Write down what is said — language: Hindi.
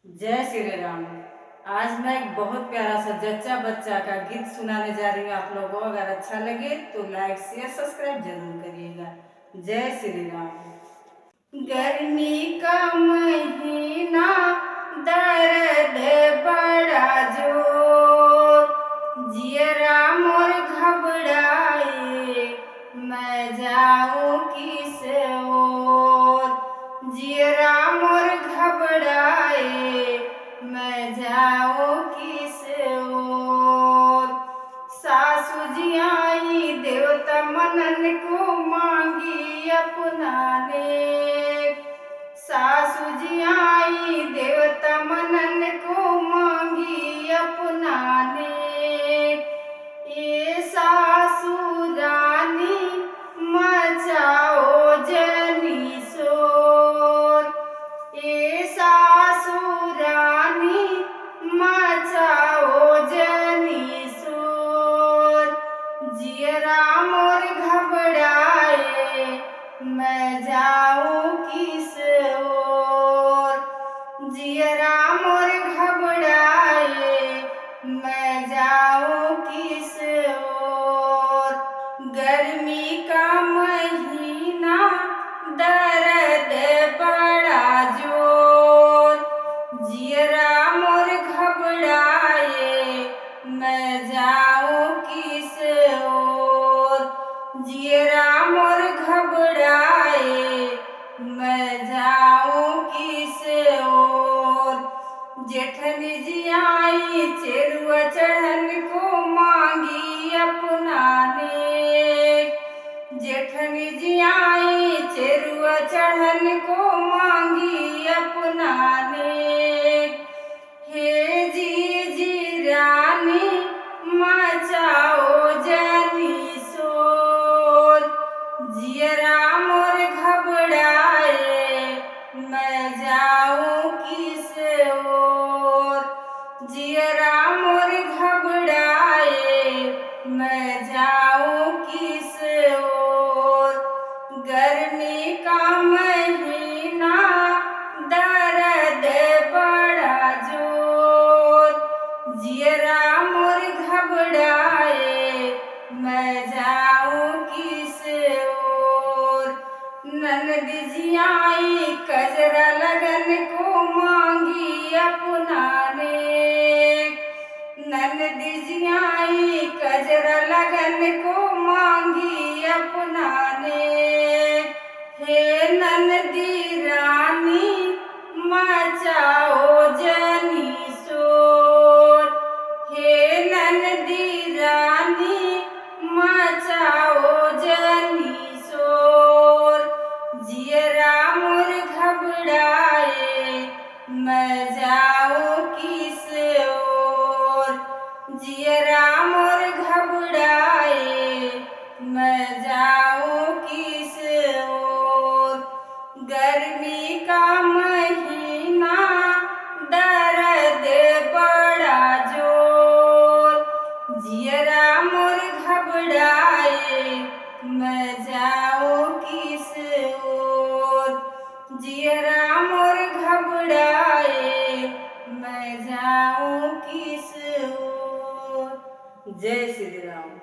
जय श्री राम। आज मैं एक बहुत प्यारा सा जच्चा बच्चा का गीत सुनाने जा रही हूँ। आप लोगों को अगर अच्छा लगे तो लाइक शेयर सब्सक्राइब जरूर करिएगा। जय श्री राम। गर्मी का महीना दर्द बड़ा जोर, जियरा मोर घबराए मैं जाऊं किस ओर। जियरा मोर घबराए मैं जाऊं किस ओर। सासू जी आई देवता मनन को मांगी अपनाने। सासू जी आई देवता मनन को मांगी अपनाने। ये सासू रानी मचाओ जनी शोर। ये सासू रानी मचाओ जनी शोर। जियरा मोर घबराए मैं जाऊं किस ओर। जियरा मोर घबराए मैं जाऊं किस ओर। गर्मी का महीना दर्द बड़ा जोर, जियरा मोर घबराए मैं जाऊं किस ओर। जियरा मोर घबराए मैं जाऊं किस ओर। जेठनी जी आई चेरुआ चढ़न को मांगी अपनाने। जेठनी जी आई चेरुआ चढ़न को मांगी अपनाने। हे जी रानी मचाओ जनी शोर। जियरा मोर घबराए मैं जाऊं किस ओर। जियरा मोर घबराए मैं जाऊं किस ओर। गर्मी का महीना दर्द बड़ा जोर, जियरा मोर घबराए मैं जाऊं किस ओर। ननद जी आई कजरा लगन को मांगी अपनाने। ननद जी आई कजरा लगन को मांगी अपनाने। हे ननदी रानी मचाओ जनी शोर। हे ननदी रानी मचाओ जनी शोर। जियरा मोर घबराए मैं जाऊं किस ओर। जियरा मोर घबराए मैं जाऊं किस ओर। गर्मी का महीना दर्द बड़ा जोर, जियरा मोर घबराए मैं जाऊं किस ओर। जियरा मोर घबराए मैं जाऊं किस ओर। जय श्री राम।